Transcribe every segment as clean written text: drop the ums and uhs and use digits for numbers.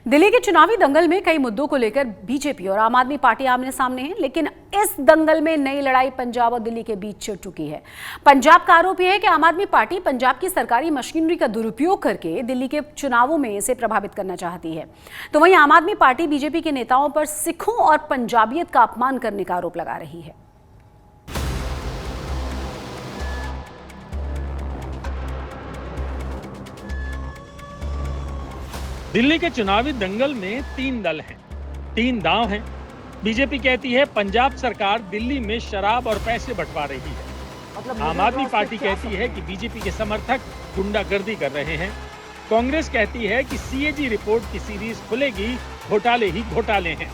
दिल्ली के चुनावी दंगल में कई मुद्दों को लेकर बीजेपी और आम आदमी पार्टी आमने सामने हैं, लेकिन इस दंगल में नई लड़ाई पंजाब और दिल्ली के बीच छिड़ चुकी है। पंजाब का आरोप यह है कि आम आदमी पार्टी पंजाब की सरकारी मशीनरी का दुरुपयोग करके दिल्ली के चुनावों में इसे प्रभावित करना चाहती है। तो वहीं आम आदमी पार्टी बीजेपी के नेताओं पर सिखों और पंजाबियत का अपमान करने का आरोप लगा रही है। दिल्ली के चुनावी दंगल में तीन दल हैं, तीन दांव हैं। बीजेपी कहती है पंजाब सरकार दिल्ली में शराब और पैसे बंटवा रही है। आम आदमी पार्टी कहती है कि बीजेपी के समर्थक गुंडागर्दी कर रहे हैं। कांग्रेस कहती है कि सीएजी रिपोर्ट की सीरीज खुलेगी, घोटाले ही घोटाले हैं।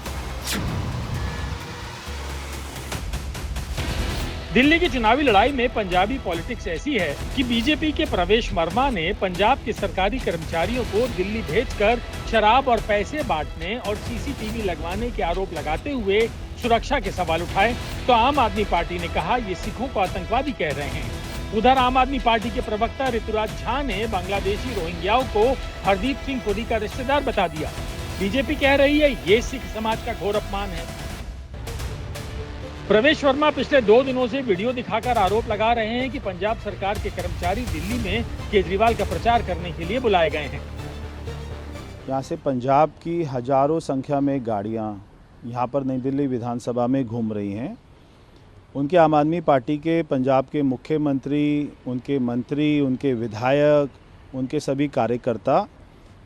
दिल्ली की चुनावी लड़ाई में पंजाबी पॉलिटिक्स ऐसी है कि बीजेपी के प्रवेश वर्मा ने पंजाब के सरकारी कर्मचारियों को दिल्ली भेजकर शराब और पैसे बांटने और सीसीटीवी लगवाने के आरोप लगाते हुए सुरक्षा के सवाल उठाए, तो आम आदमी पार्टी ने कहा ये सिखों को आतंकवादी कह रहे हैं। उधर आम आदमी पार्टी के प्रवक्ता ऋतुराज झा ने बांग्लादेशी रोहिंग्याओं को हरदीप सिंह पुरी का रिश्तेदार बता दिया। बीजेपी कह रही है ये सिख समाज का घोर अपमान है। प्रवेश वर्मा पिछले 2 दिनों से वीडियो दिखाकर आरोप लगा रहे हैं कि पंजाब सरकार के कर्मचारी दिल्ली में केजरीवाल का प्रचार करने के लिए बुलाए गए हैं। यहाँ से पंजाब की हजारों संख्या में गाड़ियाँ यहाँ पर नई दिल्ली विधानसभा में घूम रही हैं। उनके आम आदमी पार्टी के पंजाब के मुख्यमंत्री, उनके मंत्री, उनके विधायक, उनके सभी कार्यकर्ता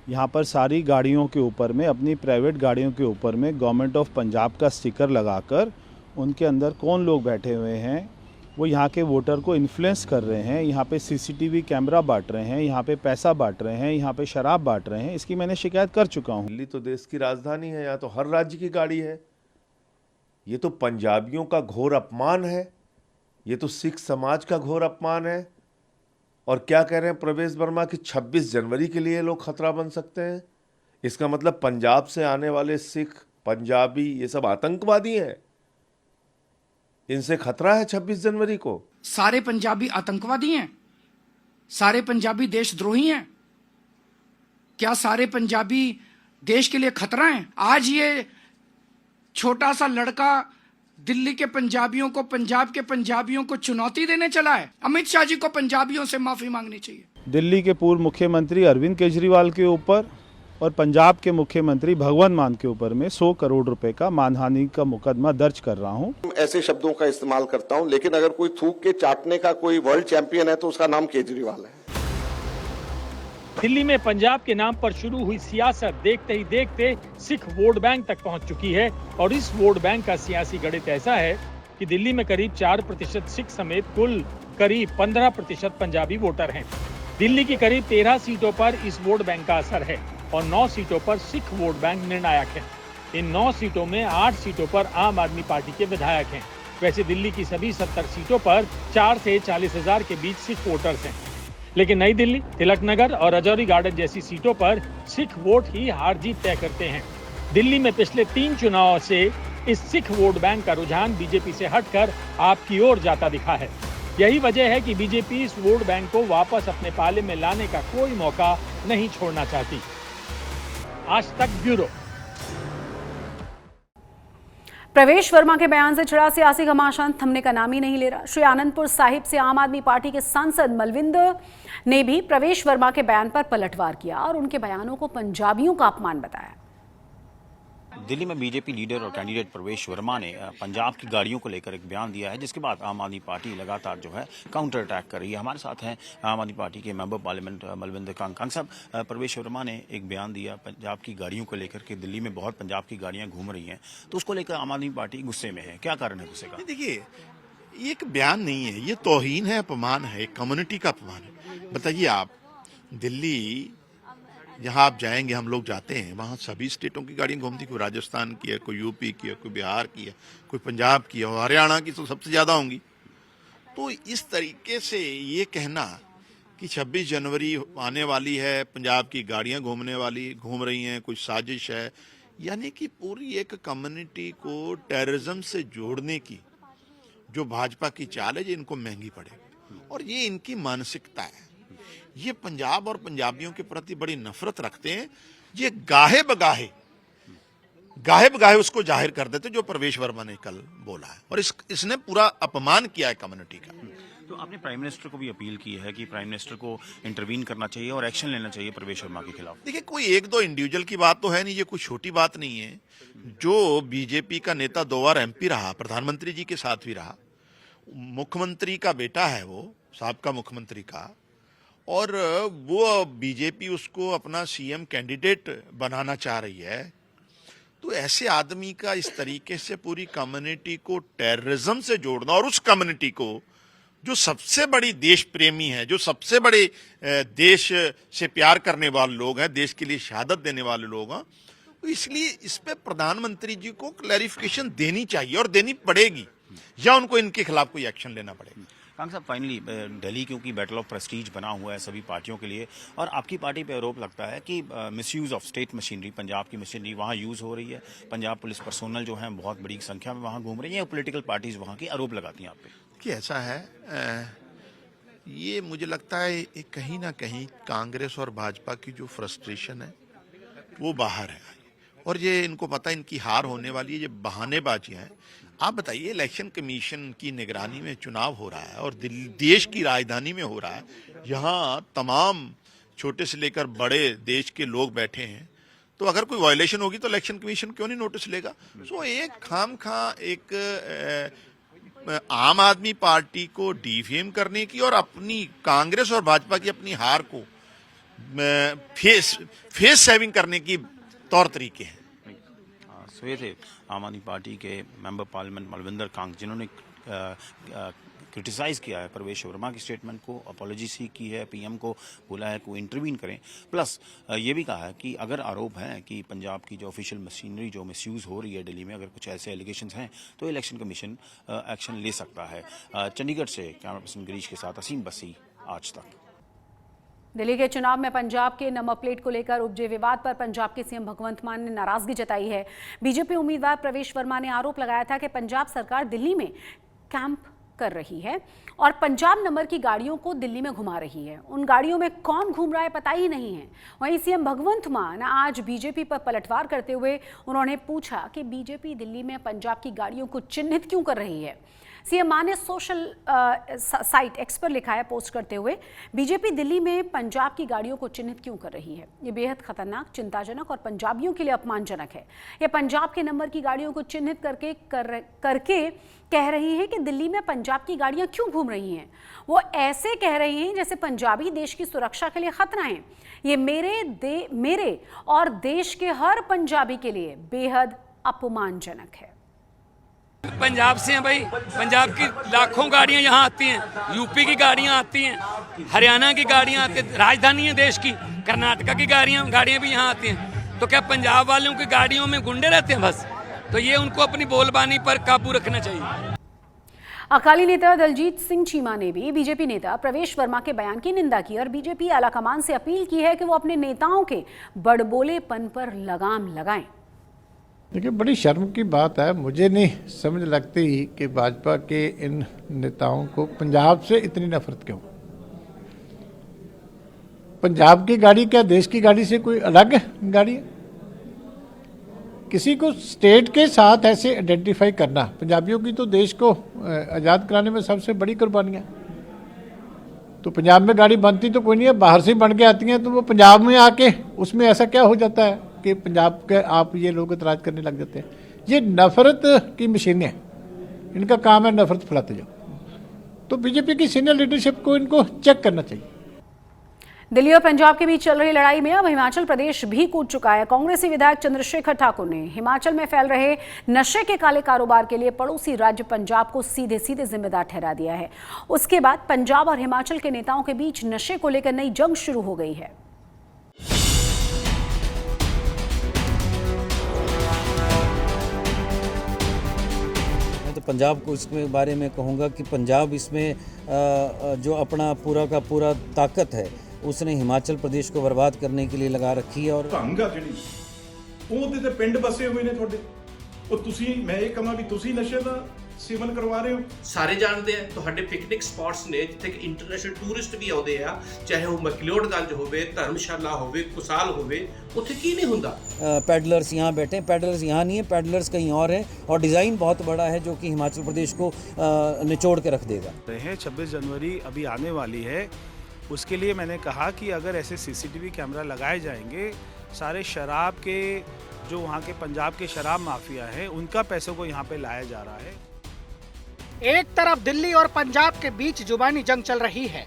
यहाँ पर सारी गाड़ियों के ऊपर में, अपनी प्राइवेट गाड़ियों के ऊपर में गवर्नमेंट ऑफ पंजाब का स्टिकर लगाकर उनके अंदर कौन लोग बैठे हुए हैं वो यहाँ के वोटर को इन्फ्लुएंस कर रहे हैं। यहाँ पे सीसीटीवी कैमरा बांट रहे हैं, यहाँ पे पैसा बांट रहे हैं, यहाँ पे शराब बांट रहे हैं। इसकी मैंने शिकायत कर चुका हूँ। दिल्ली तो देश की राजधानी है, यहाँ तो हर राज्य की गाड़ी है। ये तो पंजाबियों का घोर अपमान है, ये तो सिख समाज का घोर अपमान है। और क्या कह रहे हैं प्रवेश वर्मा कि 26 जनवरी के लिए लोग खतरा बन सकते हैं। इसका मतलब पंजाब से आने वाले सिख, पंजाबी ये सब आतंकवादी हैं, इनसे खतरा है 26 जनवरी को। सारे पंजाबी आतंकवादी हैं? सारे पंजाबी देशद्रोही हैं? क्या सारे पंजाबी देश के लिए खतरा हैं? आज ये छोटा सा लड़का दिल्ली के पंजाबियों को, पंजाब के पंजाबियों को चुनौती देने चला है। अमित शाह जी को पंजाबियों से माफी मांगनी चाहिए। दिल्ली के पूर्व मुख्यमंत्री अरविंद केजरीवाल के ऊपर और पंजाब के मुख्यमंत्री भगवंत मान के ऊपर में 100 करोड़ रुपए का मानहानि का मुकदमा दर्ज कर रहा हूं। ऐसे शब्दों का इस्तेमाल करता हूं, लेकिन अगर कोई थूक के चाटने का कोई वर्ल्ड चैंपियन है तो उसका नाम केजरीवाल है। दिल्ली में पंजाब के नाम पर शुरू हुई सियासत देखते ही देखते सिख वोट बैंक तक पहुंच चुकी है। और इस वोट बैंक का सियासी गणित ऐसा है कि दिल्ली में करीब 4% सिख समेत कुल करीब 15% पंजाबी वोटर हैं। दिल्ली की करीब 13 सीटों पर इस वोट बैंक का असर है और 9 सीटों पर सिख वोट बैंक निर्णायक है। इन 9 सीटों में 8 सीटों पर आम आदमी पार्टी के विधायक हैं। वैसे दिल्ली की सभी 70 सीटों पर 4 से 40,000 के बीच सिख वोटर्स हैं। लेकिन नई दिल्ली, तिलक नगर और राजौरी गार्डन जैसी सीटों पर सिख वोट ही हार जीत तय करते हैं। दिल्ली में पिछले 3 चुनावों से इस सिख वोट बैंक का रुझान बीजेपी से हटकर आपकी ओर जाता दिखा है। यही वजह है कि बीजेपी इस वोट बैंक को वापस अपने पाले में लाने का कोई मौका नहीं छोड़ना चाहती। आज तक ब्यूरो। प्रवेश वर्मा के बयान से छिड़ा सियासी घमासान थमने का नाम ही नहीं ले रहा। श्री आनंदपुर साहिब से आम आदमी पार्टी के सांसद मलविंदर ने भी प्रवेश वर्मा के बयान पर पलटवार किया और उनके बयानों को पंजाबियों का अपमान बताया। दिल्ली में बीजेपी लीडर और कैंडिडेट प्रवेश वर्मा ने पंजाब की गाड़ियों को लेकर एक बयान दिया है, जिसके बाद आम आदमी पार्टी लगातार जो है काउंटर अटैक कर रही है। हमारे साथ हैं आम आदमी पार्टी के मेंबर पार्लियामेंट मलविंदर कांग साहब। प्रवेश वर्मा ने एक बयान दिया पंजाब की गाड़ियों को लेकर के, दिल्ली में बहुत पंजाब की गाड़ियां घूम रही हैं, तो उसको लेकर आम आदमी पार्टी गुस्से में है। क्या कारण है गुस्से का? देखिए, ये एक बयान नहीं है, ये तौहीन है, अपमान है, एक कम्युनिटी का अपमान है। बताइए आप, दिल्ली जहाँ आप जाएंगे, हम लोग जाते हैं, वहाँ सभी स्टेटों की गाड़ियाँ घूमती, कोई राजस्थान की है, कोई यूपी की है, कोई बिहार की है, कोई पंजाब की है, और हरियाणा की तो सबसे ज़्यादा होंगी। तो इस तरीके से ये कहना कि 26 जनवरी आने वाली है, पंजाब की गाड़ियाँ घूम रही हैं, कोई साजिश है, यानी कि पूरी एक कम्युनिटी को टेररिज्म से जोड़ने की जो भाजपा की चाल है, ये इनको महंगी पड़ेगी। और ये इनकी मानसिकता है। ये पंजाब और पंजाबियों के प्रति बड़ी नफरत रखते हैं, ये गाहे बगाहे उसको जाहिर कर देते जो प्रवेश वर्मा ने कल बोला है, और इसने पूरा अपमान किया है कम्युनिटी का। तो आपने प्राइम मिनिस्टर को भी अपील की है कि प्राइम मिनिस्टर को इंटरवीन करना चाहिए और एक्शन लेना चाहिए प्रवेश वर्मा के खिलाफ। देखिए, कोई एक दो इंडिविजुअल की बात तो है नहीं, ये कोई छोटी बात नहीं है। जो बीजेपी का नेता 2 बार एमपी रहा, प्रधानमंत्री जी के साथ भी रहा, मुख्यमंत्री का बेटा है वो, साबका मुख्यमंत्री का, और वो बीजेपी उसको अपना सीएम कैंडिडेट बनाना चाह रही है, तो ऐसे आदमी का इस तरीके से पूरी कम्युनिटी को टेररिज्म से जोड़ना, और उस कम्युनिटी को जो सबसे बड़ी देश प्रेमी है, जो सबसे बड़े देश से प्यार करने वाले लोग हैं, देश के लिए शहादत देने वाले लोग हैं, तो इसलिए इस पे प्रधानमंत्री जी को क्लैरिफिकेशन देनी चाहिए और देनी पड़ेगी, या उनको इनके खिलाफ कोई एक्शन लेना पड़ेगा। कांग साहब, फाइनली दिल्ली क्योंकि बैटल ऑफ प्रेस्टीज बना हुआ है सभी पार्टियों के लिए, और आपकी पार्टी पे आरोप लगता है कि misuse of state machinery, Punjab की मशीनरी वहाँ यूज़ हो रही है, पंजाब पुलिस पर्सोनल जो है बहुत बड़ी संख्या में वहाँ घूम रही है, पॉलिटिकल पार्टीज वहाँ की आरोप लगाती हैं आप पे। कि ऐसा है, ये मुझे लगता है कहीं ना कहीं कांग्रेस और भाजपा की जो फ्रस्ट्रेशन है वो बाहर है, और ये इनको पता है इनकी हार होने वाली है, ये बहानेबाजियां हैं। आप बताइए, इलेक्शन कमीशन की निगरानी में चुनाव हो रहा है और देश की राजधानी में हो रहा है, यहाँ तमाम छोटे से लेकर बड़े देश के लोग बैठे हैं, तो अगर कोई वायलेशन होगी तो इलेक्शन कमीशन क्यों नहीं नोटिस लेगा? सो एक खामखा एक आम आदमी पार्टी को डिफेम करने की और अपनी कांग्रेस और भाजपा की अपनी हार को फेस सेविंग करने की तौर तरीके हैं। सो ये थे आम आदमी पार्टी के मेंबर पार्लियामेंट मलविंदर कांग, जिन्होंने क्रिटिसाइज़ किया है प्रवेश वर्मा की स्टेटमेंट को, अपॉलॉजी सीख की है, पीएम को बोला है कि इंटरवीन करें, प्लस ये भी कहा है कि अगर आरोप हैं कि पंजाब की जो ऑफिशियल मशीनरी जो मिसयूज़ हो रही है दिल्ली में, अगर कुछ ऐसे एलिगेशंस हैं तो इलेक्शन कमीशन एक्शन ले सकता है। चंडीगढ़ से कैमरा पर्सन गिरीश के साथ असीम बसी, आज तक। दिल्ली के चुनाव में पंजाब के नंबर प्लेट को लेकर उपजे विवाद पर पंजाब के सीएम भगवंत मान ने नाराजगी जताई है। बीजेपी उम्मीदवार प्रवेश वर्मा ने आरोप लगाया था कि पंजाब सरकार दिल्ली में कैंप कर रही है और पंजाब नंबर की गाड़ियों को दिल्ली में घुमा रही है। उन गाड़ियों में कौन घूम रहा है पता ही नहीं है। वहीं सीएम भगवंत मान आज बीजेपी पर पलटवार करते हुए उन्होंने पूछा कि बीजेपी दिल्ली में पंजाब की गाड़ियों को चिन्हित क्यों कर रही है। सीएम मान ने सोशल साइट एक्स पर लिखा है पोस्ट करते हुए, बीजेपी दिल्ली में पंजाब की गाड़ियों को चिन्हित क्यों कर रही है? ये बेहद खतरनाक, चिंताजनक और पंजाबियों के लिए अपमानजनक है। ये पंजाब के नंबर की गाड़ियों को चिन्हित करके कह रही हैं कि दिल्ली में पंजाब की गाड़ियां क्यों घूम रही हैं। वो ऐसे कह रही हैं जैसे पंजाबी देश की सुरक्षा के लिए खतरा हैं। ये मेरे और देश के हर पंजाबी के लिए बेहद अपमानजनक है। पंजाब से हैं भाई, पंजाब की लाखों गाड़ियां यहाँ आती हैं, यूपी की गाड़ियां आती हैं, हरियाणा की गाड़ियां आती हैं, राजधानी है देश की, कर्नाटका की गाड़ियां भी यहाँ आती हैं। तो क्या पंजाब वालों की गाड़ियों में गुंडे रहते हैं बस? तो ये उनको अपनी बोलबानी पर काबू रखना चाहिए। अकाली नेता दलजीत सिंह चीमा ने भी बीजेपी नेता प्रवेश वर्मा के बयान की निंदा की और बीजेपी आलाकमान से अपील की है कि वो अपने नेताओं के बड़बोलेपन पर लगाम लगाएं। देखिए, बड़ी शर्म की बात है, मुझे नहीं समझ लगती कि भाजपा के इन नेताओं को पंजाब से इतनी नफरत क्यों। पंजाब की गाड़ी क्या देश की गाड़ी से कोई अलग गाड़ी है? किसी को स्टेट के साथ ऐसे आइडेंटिफाई करना, पंजाबियों की तो देश को आज़ाद कराने में सबसे बड़ी कुर्बानियाँ। तो पंजाब में गाड़ी बनती तो कोई नहीं है, बाहर से बन के आती हैं, तो वो पंजाब में आके उसमें ऐसा क्या हो जाता है कि पंजाब के आप ये लोग इतराज करने लग जाते हैं। ये नफरत की मशीनें हैं, इनका काम है नफरत फैलाते जाओ। तो बीजेपी की सीनियर लीडरशिप को इनको चेक करना चाहिए। दिल्ली और पंजाब के बीच चल रही लड़ाई में अब हिमाचल प्रदेश भी कूद चुका है। कांग्रेसी विधायक चंद्रशेखर ठाकुर ने हिमाचल में फैल रहे नशे के काले कारोबार के लिए पड़ोसी राज्य पंजाब को सीधे सीधे जिम्मेदार ठहरा दिया है। उसके बाद पंजाब और हिमाचल के नेताओं के बीच नशे को लेकर नई जंग शुरू हो गई है। तो पंजाब को इसके बारे में कहूँगा कि पंजाब इसमें जो अपना पूरा का पूरा ताकत है उसने हिमाचल प्रदेश को बर्बाद करने के लिए लगा रखी है। और ढंग आ ਜਿਹੜੀ ਉਹਦੇ ਤੇ ਪਿੰਡ ਬਸੇ ਹੋਏ ਨੇ ਤੁਹਾਡੇ, ਉਹ ਤੁਸੀਂ ਮੈਂ ਇਹ ਕਹਾਂ ਵੀ ਤੁਸੀਂ ਨਸ਼ੇ ਦਾ ਸੇਵਨ ਕਰਵਾ ਰਹੇ ਹੋ। ਸਾਰੇ ਜਾਣਦੇ ਆ ਤੁਹਾਡੇ ਪਿਕਨਿਕ ਸਪੌਟਸ ਨੇ ਜਿੱਥੇ ਕਿ ਇੰਟਰਨੈਸ਼ਨਲ ਟੂਰਿਸਟ ਵੀ ਆਉਂਦੇ ਆ, ਚਾਹੇ ਉਹ ਮਕਲੋਡਗंज ਹੋਵੇ, ਧਰਮਸ਼ਾਲਾ ਹੋਵੇ, कुसाल होवे, ਉੱਥੇ ਕੀ ਨਹੀਂ ਹੁੰਦਾ। पैडलर्स यहाँ बैठे, पैडलर्स यहाँ नहीं है, पैडलर्स कहीं और है और डिज़ाइन बहुत बड़ा है जो कि हिमाचल प्रदेश को निचोड़ के रख देगा। 26 जनवरी अभी आने वाली है, उसके लिए मैंने कहा कि अगर ऐसे CCTV कैमरा लगाए जाएंगे, सारे शराब के जो वहाँ के पंजाब के शराब माफिया है उनका पैसों को यहाँ पे लाया जा रहा है। एक तरफ दिल्ली और पंजाब के बीच जुबानी जंग चल रही है,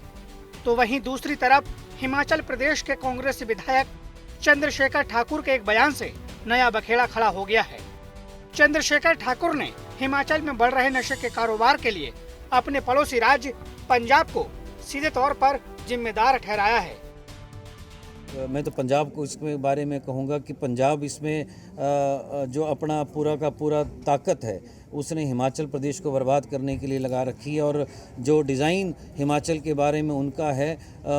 तो वहीं दूसरी तरफ हिमाचल प्रदेश के कांग्रेसी विधायक चंद्रशेखर ठाकुर के एक बयान से नया बखेड़ा खड़ा हो गया है। चंद्रशेखर ठाकुर ने हिमाचल में बढ़ रहे नशे के कारोबार के लिए अपने पड़ोसी राज्य पंजाब को सीधे तौर पर जिम्मेदार ठहराया है। मैं तो पंजाब को इसके बारे में कहूँगा कि पंजाब इसमें जो अपना पूरा का पूरा ताकत है उसने हिमाचल प्रदेश को बर्बाद करने के लिए लगा रखी है, और जो डिज़ाइन हिमाचल के बारे में उनका है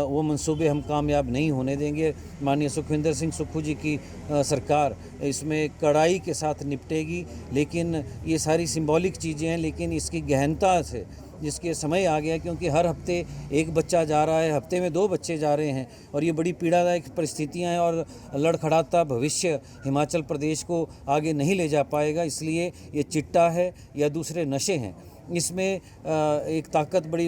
वो मंसूबे हम कामयाब नहीं होने देंगे। माननीय सुखविंदर सिंह सुक्खू जी की सरकार इसमें कड़ाई के साथ निपटेगी, लेकिन ये सारी सिंबॉलिक चीज़ें हैं, लेकिन इसकी गहनता से जिसके समय आ गया, क्योंकि हर हफ्ते एक बच्चा जा रहा है, हफ्ते में 2 बच्चे जा रहे हैं, और ये बड़ी पीड़ादायक परिस्थितियां हैं और लड़खड़ाता भविष्य हिमाचल प्रदेश को आगे नहीं ले जा पाएगा। इसलिए ये चिट्टा है या दूसरे नशे हैं, इसमें एक ताकत बड़ी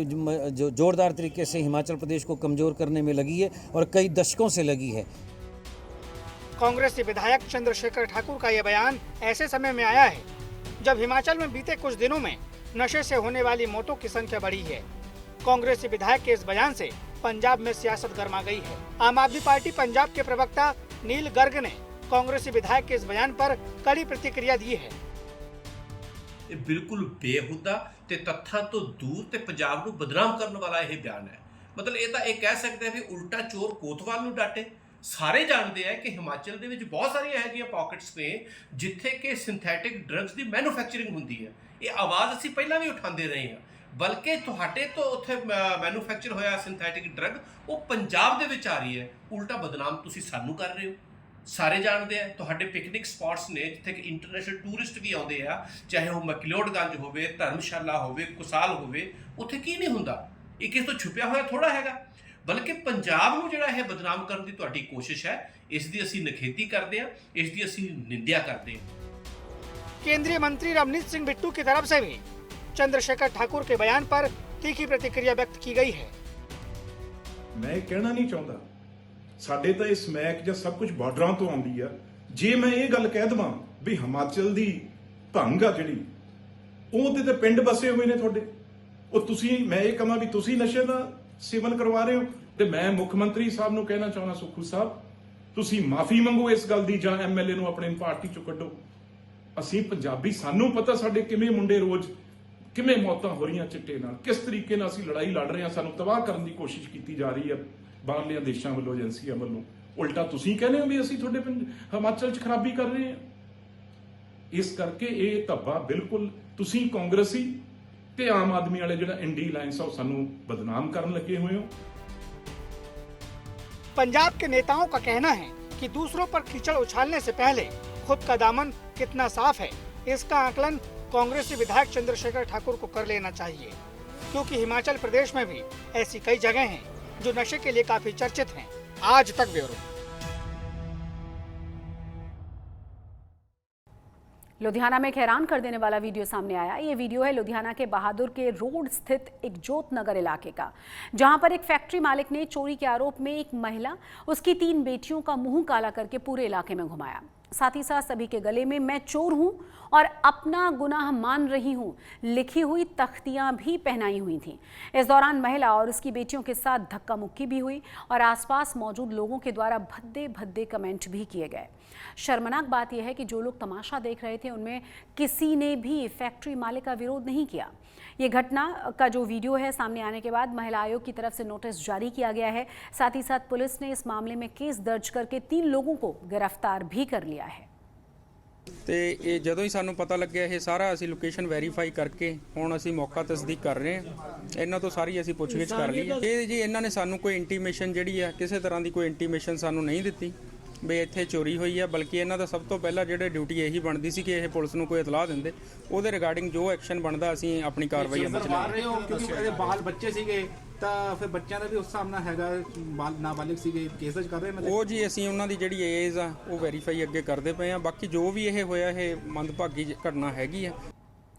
जो जोरदार तरीके से हिमाचल प्रदेश को कमज़ोर करने में लगी है और कई दशकों से लगी है। कांग्रेसी विधायक चंद्रशेखर ठाकुर का यह बयान ऐसे समय में आया है जब हिमाचल में बीते कुछ दिनों में नशे से होने वाली मौतों की संख्या बढ़ी है। कांग्रेसी विधायक के इस बयान से पंजाब में सियासत गर्मा गई है। आम आदमी पार्टी पंजाब के प्रवक्ता नील गर्ग ने कांग्रेसी विधायक के इस बयान पर कड़ी प्रतिक्रिया दी है। ਇਹ ਬਿਲਕੁਲ ਬੇਹੁਦਾ ਤੇ ਤੱਥਾਂ ਤੋਂ ਦੂਰ ਤੇ ਪੰਜਾਬ ਨੂੰ ਬਦਨਾਮ ਕਰਨ ਵਾਲਾ ਇਹ ਬਿਆਨ ਹੈ। ਮਤਲਬ ਇਹ ਤਾਂ ਇਹ ਕਹਿ ਸਕਦੇ ਆ ਵੀ ਉਲਟਾ ਚੋਰ ਕੋਤਵਾਲ ਨੂੰ ਡਾਟੇ। ਸਾਰੇ ਜਾਣਦੇ ਆ ਕਿ ਹਿਮਾਚਲ ਦੇ ਵਿੱਚ ਬਹੁਤ ਸਾਰੀਆਂ ਇਹੋ ਜਿਹੀਆਂ ਪਾਕਟਸ ਨੇ ਜਿੱਥੇ ਕਿ ਸਿੰਥੈਟਿਕ ਡਰੱਗਸ ਦੀ ਮੈਨੂਫੈਕਚਰਿੰਗ ਹੁੰਦੀ ਹੈ। ਇਹ ਆਵਾਜ਼ ਅਸੀਂ ਪਹਿਲਾਂ ਵੀ ਉਠਾਉਂਦੇ ਰਹੇ ਹਾਂ, ਬਲਕਿ ਤੁਹਾਡੇ ਤੋਂ ਉੱਥੇ ਮੈਨੂਫੈਕਚਰ ਹੋਇਆ ਸਿੰਥੈਟਿਕ ਡਰੱਗ ਉਹ ਪੰਜਾਬ ਦੇ ਵਿੱਚ ਆ ਰਹੀ ਹੈ। ਉਲਟਾ ਬਦਨਾਮ ਤੁਸੀਂ ਸਾਨੂੰ ਕਰ ਰਹੇ ਹੋ। ਸਾਰੇ ਜਾਣਦੇ ਆ ਤੁਹਾਡੇ ਪਿਕਨਿਕ ਸਪੌਟਸ ਨੇ ਜਿੱਥੇ ਕਿ ਇੰਟਰਨੈਸ਼ਨਲ ਟੂਰਿਸਟ ਵੀ ਆਉਂਦੇ ਆ, ਚਾਹੇ ਉਹ ਮਕਲੋਡਗंज ਹੋਵੇ, ਧਰਮਸ਼ਾਲਾ ਹੋਵੇ, ਕੁਸਾਲ ਹੋਵੇ, ਉੱਥੇ ਕੀ ਨਹੀਂ ਹੁੰਦਾ। ਇਹ ਕਿਸੇ ਤੋਂ ਛੁਪਿਆ ਹੋਇਆ ਥੋੜਾ ਹੈਗਾ, ਬਲਕਿ ਪੰਜਾਬ ਨੂੰ ਜਿਹੜਾ ਇਹ ਬਦਨਾਮ ਕਰਨ ਦੀ ਤੁਹਾਡੀ ਕੋਸ਼ਿਸ਼ ਹੈ, ਇਸ ਦੀ ਅਸੀਂ ਨਿਖੇਧੀ ਕਰਦੇ ਹਾਂ, ਇਸ ਦੀ ਅਸੀਂ ਨਿੰਦਿਆ ਕਰਦੇ ਹਾਂ। केंद्रीय मंत्री रवनीत सिंह बिट्टू की तरफ से भी चंद्रशेखर ठाकुर के बयान पर तीखी प्रतिक्रिया व्यक्त की गई है। मैं कहना नहीं चाहता ਸਾਡੇ ਤਾਂ ਇਸ ਮੈਕ ਜਾਂ ਸਭ ਕੁਝ ਬਾਰਡਰਾਂ ਤੋਂ ਆਉਂਦੀ ਆ। ਜੇ ਮੈਂ ਇਹ ਗੱਲ ਕਹਿ ਦਵਾਂ ਵੀ ਹਿਮਾਚਲ ਦੀ ਭੰਗ ਆ ਜਿਹੜੀ ਉਹਦੇ ਤੇ ਪਿੰਡ ਬਸੇ ਹੋਏ ਨੇ ਤੁਹਾਡੇ, ਉਹ ਤੁਸੀਂ ਮੈਂ ਇਹ ਕਹਾਂ ਵੀ ਤੁਸੀਂ ਨਸ਼ੇ ਦਾ ਸੇਵਨ ਕਰਵਾ ਰਹੇ ਹੋ, ਤੇ ਮੈਂ ਮੁੱਖ ਮੰਤਰੀ ਸਾਹਿਬ ਨੂੰ ਕਹਿਣਾ ਚਾਹੁੰਦਾ ਸੁੱਖੂ ਸਾਹਿਬ ਤੁਸੀਂ ਮਾਫੀ ਮੰਗੋ ਇਸ ਗੱਲ ਦੀ, ਜਾਂ MLA ਨੂੰ ਆਪਣੇ ਪਾਰਟੀ ਚੋਂ ਕੱਢੋ। ਅਸੀਂ ਪੰਜਾਬੀ, ਸਾਨੂੰ ਪਤਾ ਸਾਡੇ ਕਿਵੇਂ ਮੁੰਡੇ ਰੋਜ਼ ਕਿਵੇਂ ਮੌਤਾਂ ਹੋ ਰਹੀਆਂ ਚਿੱਟੇ ਨਾਲ, ਕਿਸ ਤਰੀਕੇ ਨਾਲ ਅਸੀਂ ਲੜਾਈ ਲੜ ਰਹੇ ਹਾਂ, ਸਾਨੂੰ ਤਬਾਹ ਕਰਨ ਦੀ ਕੋਸ਼ਿਸ਼ ਕੀਤੀ ਜਾ ਰਹੀ ਹੈ ਬਾਹਰਲੀਆਂ ਦੇਸ਼ਾਂ ਵੱਲੋਂ, ਏਜੰਸੀਆਂ ਵੱਲੋਂ। ਉਲਟਾ ਤੁਸੀਂ ਕਹਿੰਦੇ ਹੋ ਵੀ ਅਸੀਂ ਤੁਹਾਡੇ ਹਿਮਾਚਲ 'ਚ ਖਰਾਬੀ ਕਰ ਰਹੇ ਹਾਂ। ਇਸ ਕਰਕੇ ਇਹ ਧੱਬਾ ਬਿਲਕੁਲ ਤੁਸੀਂ ਕਾਂਗਰਸੀ ਤੇ ਆਮ ਆਦਮੀ ਵਾਲੇ ਜਿਹੜਾ ਇੰਡੀ ਅਲਾਇੰਸ ਆ ਉਹ ਸਾਨੂੰ ਬਦਨਾਮ ਕਰਨ ਲੱਗੇ ਹੋਏ ਹੋ। पंजाब के नेताओं का कहना है कि दूसरों पर कीचड़ उछालने से पहले खुद का दामन कितना साफ है, इसका आकलन कांग्रेसी विधायक चंद्रशेखर ठाकुर को कर लेना चाहिए, क्योंकि हिमाचल प्रदेश में भी ऐसी कई जगह हैं जो नशे के लिए काफी चर्चित हैं। आज तक ब्यूरो। लुधियाना में एक हैरान कर देने वाला वीडियो सामने आया। ये वीडियो है लुधियाना के बहादुर के रोड स्थित एक जोत नगर इलाके का, जहां पर एक फैक्ट्री मालिक ने चोरी के आरोप में एक महिला, उसकी 3 बेटियों का मुंह काला करके पूरे इलाके में घुमाया। साथ ही साथ सभी के गले में मैं चोर हूं और अपना गुनाह मान रही हूं लिखी हुई तख्तियां भी पहनाई हुई थीं। इस दौरान महिला और उसकी बेटियों के साथ धक्का मुक्की भी हुई और आसपास मौजूद लोगों के द्वारा भद्दे भद्दे कमेंट भी किए गए। शर्मनाक बात यह है कि जो लोग तमाशा देख रहे थे उनमें किसी ने भी फैक्ट्री मालिक का विरोध नहीं किया। ये घटना का जो वीडियो है सामने आने के बाद महिला आयोग की तरफ से नोटिस जारी किया गया है। साथ ही साथ पुलिस ने इस मामले में केस दर्ज करके 3 लोगों को गिरफ्तार भी कर लिया है। ਤੇ ਇਹ ਜਦੋਂ ਹੀ ਸਾਨੂੰ ਪਤਾ ਲੱਗਿਆ ਇਹ ਸਾਰਾ ਅਸੀਂ ਲੋਕੇਸ਼ਨ ਵੈਰੀਫਾਈ ਕਰਕੇ ਹੁਣ ਅਸੀਂ ਮੌਕਾ ਤਸਦੀਕ ਕਰ ਰਹੇ ਹਾਂ। ਇਹਨਾਂ ਤੋਂ ਸਾਰੀ ਅਸੀਂ ਪੁੱਛਗਿੱਛ ਕਰ ਲਈ ਹੈ। ਇਹ ਜੀ ਇਹਨਾਂ ਨੇ ਸਾਨੂੰ ਕੋਈ ਇੰਟੀਮੇਸ਼ਨ ਜਿਹੜੀ ਹੈ ਕਿਸੇ ਤਰ੍ਹਾਂ ਦੀ ਕੋਈ ਇੰਟੀਮੇਸ਼ਨ ਸਾਨੂੰ ਨਹੀਂ ਦਿੱਤੀ। ਵੀ ਇੱਥੇ ਚੋਰੀ ਹੋਈ ਹੈ, ਬਲਕਿ ਇਹਨਾਂ ਦਾ ਸਭ ਤੋਂ ਪਹਿਲਾਂ ਜਿਹੜੇ ਡਿਊਟੀ ਇਹੀ ਬਣਦੀ ਸੀ ਕਿ ਇਹ ਪੁਲਿਸ ਨੂੰ ਕੋਈ ਇਤਲਾਹ ਦਿੰਦੇ, ਉਹਦੇ ਰਿਗਾਰਡਿੰਗ ਜੋ ਐਕਸ਼ਨ ਬਣਦਾ ਅਸੀਂ ਆਪਣੀ ਕਾਰਵਾਈ ਅਮਲ ਚ ਲਿਆਵਾਂਗੇ। ਕਿਉਂਕਿ ਇਹਦੇ ਬਾਲ ਬੱਚੇ ਸੀਗੇ ਤਾਂ ਫਿਰ ਬੱਚਿਆਂ ਦਾ ਵੀ ਉਸ ਹਿਸਾਬ ਨਾਲ ਹੈਗਾ, ਨਾਬਾਲਿਗ ਸੀਗੇ, ਕੇਸ ਦਰਜ ਕਰ ਰਹੇ ਮਤਲਬ ਉਹ ਜੀ ਅਸੀਂ ਉਹਨਾਂ ਦੀ ਜਿਹੜੀ ਏਜ ਆ ਉਹ ਵੈਰੀਫਾਈ ਅੱਗੇ ਕਰਦੇ ਪਏ ਆ। ਬਾਕੀ ਜੋ ਵੀ ਇਹ ਹੋਇਆ ਇਹ ਮੰਦਭਾਗੀ ਘਟਨਾ हैगी है।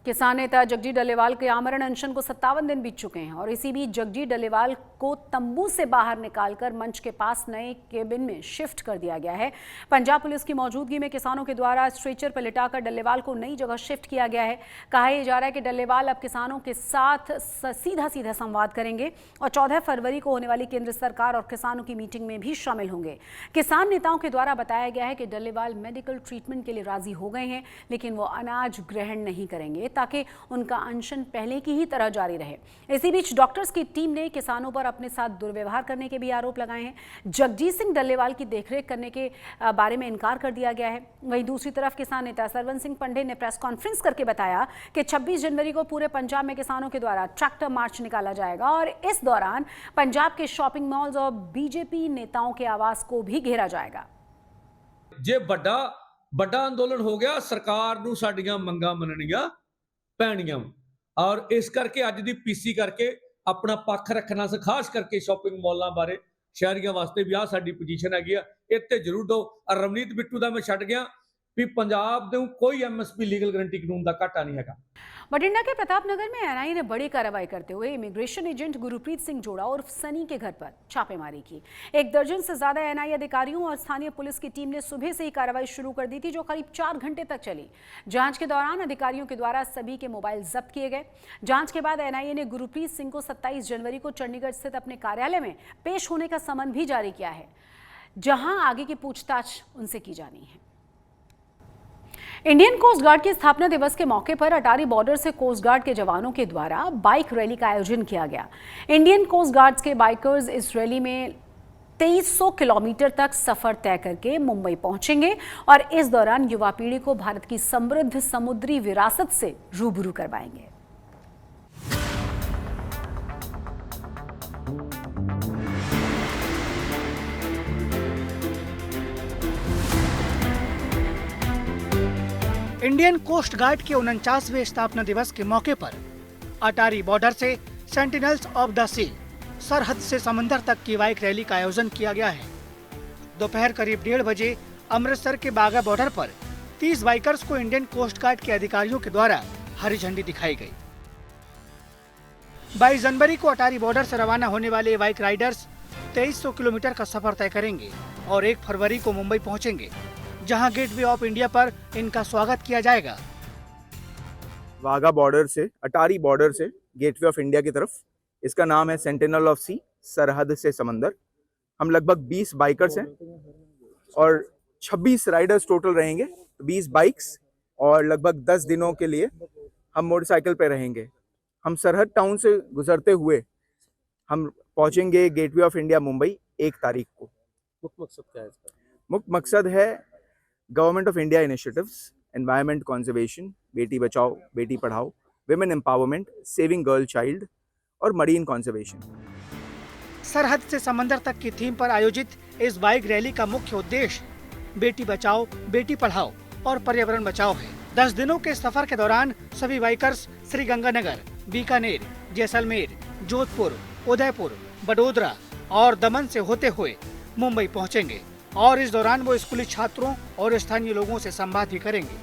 किसान नेता जगजी डल्लेवाल के आमरण अनशन को 57 दिन बीत चुके हैं और इसी बीच जगजी डल्लेवाल को तंबू से बाहर निकालकर मंच के पास नए केबिन में शिफ्ट कर दिया गया है। पंजाब पुलिस की मौजूदगी में किसानों के द्वारा स्ट्रेचर पर लिटाकर डल्लेवाल को नई जगह शिफ्ट किया गया है। कहा जा रहा है कि डल्लेवाल अब किसानों के साथ सीधा संवाद करेंगे और 14 फरवरी को होने वाली केंद्र सरकार और किसानों की मीटिंग में भी शामिल होंगे। किसान नेताओं के द्वारा बताया गया है कि डल्लेवाल मेडिकल ट्रीटमेंट के लिए राजी हो गए हैं, लेकिन वो अनाज ग्रहण नहीं करेंगे ताकि उनका अनशन पहले की ही तरह जारी रहे। इसी बीच डॉक्टर्स की टीम ने किसानों पर अपने साथ दुर्व्यवहार करने के भी आरोप लगाए हैं। जगजीत सिंह डल्लेवाल की देखरेख करने के बारे में इनकार कर दिया गया है। वहीं दूसरी तरफ किसान नेता सरवन सिंह पंडे ने प्रेस कॉन्फ्रेंस करके बताया कि 26 जनवरी को पूरे पंजाब में किसानों के द्वारा ट्रैक्टर मार्च निकाला जाएगा और इस दौरान पंजाब के शॉपिंग मॉल्स और बीजेपी नेताओं के आवास को भी घेरा जाएगा। जे बड़ा अंदोलन हो गया, सरकार नूं साडीआं मंगां मनणीआं पैणीआं और इस करके अज दी पीसी करके अपना पक्ष रखना से खास करके शॉपिंग मॉलों बारे शहरियों वास्ते भी आ साडी पोजीशन हैगी आ, इत्ते जरूर दो। रवनीत बिट्टू दा मैं छड्ड गया भी पंजाब दे कोई एमएसपी लीगल गारंटी कानून का घाटा नहीं हैगा। बठिंडा के प्रतापनगर में एनआईए ने बड़ी कार्रवाई करते हुए इमिग्रेशन एजेंट गुरप्रीत सिंह जोड़ा उर्फ सनी के घर पर छापेमारी की। 1 दर्जन से ज्यादा एनआईए अधिकारियों और स्थानीय पुलिस की टीम ने सुबह से ही कार्रवाई शुरू कर दी थी, जो करीब 4 घंटे तक चली। जांच के दौरान अधिकारियों के द्वारा सभी के मोबाइल जब्त किए गए। जांच के बाद एनआईए ने गुरप्रीत सिंह को 27 जनवरी को चंडीगढ़ स्थित अपने कार्यालय में पेश होने का समन भी जारी किया है, जहां आगे की पूछताछ उनसे की जानी है। इंडियन कोस्ट गार्ड के स्थापना दिवस के मौके पर अटारी बॉर्डर से कोस्ट गार्ड के जवानों के द्वारा बाइक रैली का आयोजन किया गया। इंडियन कोस्ट गार्ड्स के बाइकर्स इस रैली में 2300 किलोमीटर तक सफर तय करके मुंबई पहुंचेंगे और इस दौरान युवा पीढ़ी को भारत की समृद्ध समुद्री विरासत से रूबरू करवाएंगे। इंडियन कोस्ट गार्ड के 49वें स्थापना दिवस के मौके पर अटारी बॉर्डर से सेंटिनल्स ऑफ द सी सरहद से समंदर तक की बाइक रैली का आयोजन किया गया है। दोपहर करीब 1:30 बजे अमृतसर के बाघा बॉर्डर पर 30 बाइकर्स को इंडियन कोस्ट गार्ड के अधिकारियों के द्वारा हरी झंडी दिखाई गई। 22 जनवरी को अटारी बॉर्डर से रवाना होने वाले बाइक राइडर्स 2300 किलोमीटर का सफर तय करेंगे और 1 फरवरी को मुंबई पहुंचेंगे, जहां गेटवे ऑफ इंडिया पर इनका स्वागत किया जाएगा। वाघा बॉर्डर से, अटारी बॉर्डर से गेटवे ऑफ इंडिया की तरफ, इसका नाम है सेंटिनल ऑफ सी, सरहद से समंदर। हम लगभग 20 बाइकर्स हैं और 26 राइडर्स टोटल रहेंगे। 20 बाइक्स और लगभग 10 दिनों के लिए हम मोटरसाइकिल पे रहेंगे। हम सरहद टाउन से गुजरते हुए हम पहुंचेंगे गेटवे ऑफ इंडिया मुंबई 1 तारीख को। मुख्य मकसद क्या है इसका? मुख्य मकसद है government of India initiatives, environment conservation, Beti Bachao Beti Padhao, women empowerment, saving girl child और मरीन कंजर्वेशन। सरहद से समंदर तक की थीम पर आयोजित इस बाइक रैली का मुख्य उद्देश्य बेटी बचाओ बेटी पढ़ाओ और पर्यावरण बचाओ है। 10 दिनों के सफर के दौरान सभी बाइकर्स श्रीगंगानगर, बीकानेर, जैसलमेर, जोधपुर, उदयपुर, बडोदरा और दमन से होते हुए मुंबई पहुंचेंगे और इस दौरान वो स्कूली छात्रों और स्थानीय लोगों से संवाद भी करेंगे।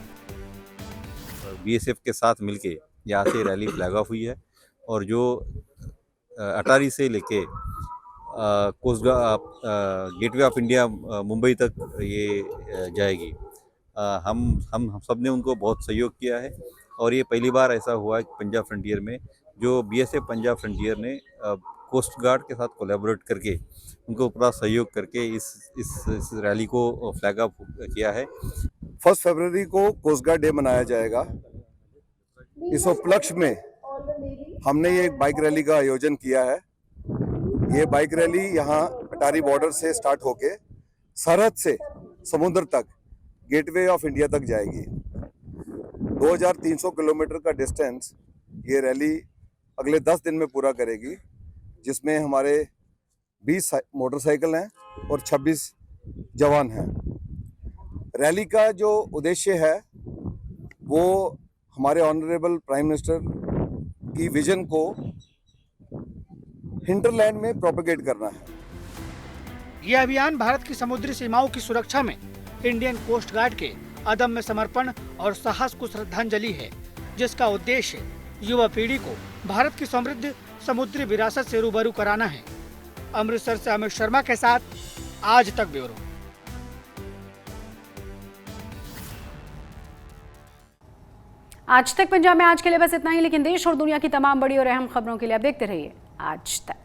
बीएसएफ के साथ मिलके यहाँ से रैली फ्लैग ऑफ हुई है और जो अटारी से लेके coast gateway of India Mumbai तक ये जाएगी। हम सब ने उनको बहुत सहयोग किया है और ये पहली बार ऐसा हुआ है कि पंजाब फ्रंटियर में जो बीएसएफ पंजाब फ्रंटियर ने कोस्ट गार्ड के साथ कोलैबोरेट करके उनको पूरा सहयोग करके इस रैली को फ्लैग अप किया है। 1 फरवरी को कोस्ट गार्ड डे मनाया जाएगा। इस उपलक्ष्य में हमने ये बाइक रैली का आयोजन किया है। ये बाइक रैली यहाँ अटारी बॉर्डर से स्टार्ट होके सरहद से समुद्र तक गेटवे ऑफ इंडिया तक जाएगी। 2300 किलोमीटर का डिस्टेंस ये रैली अगले 10 दिन में पूरा करेगी, जिसमें हमारे 20 मोटरसाइकिल हैं और 26 जवान हैं। रैली का जो उद्देश्य है वो हमारे ऑनरेबल प्राइम मिनिस्टर की विजन को हिंटरलैंड में प्रोपेगेट करना है। यह अभियान भारत की समुद्री सीमाओं की सुरक्षा में इंडियन कोस्ट गार्ड के अदम्य समर्पण और साहस को श्रद्धांजलि है, जिसका उद्देश्य युवा पीढ़ी को भारत की समृद्ध समुद्री विरासत से रूबरू कराना है। अमृतसर से अमित शर्मा के साथ आज तक ब्यूरो। आज तक पंजाब में आज के लिए बस इतना ही, लेकिन देश और दुनिया की तमाम बड़ी और अहम खबरों के लिए आप देखते रहिए आज तक।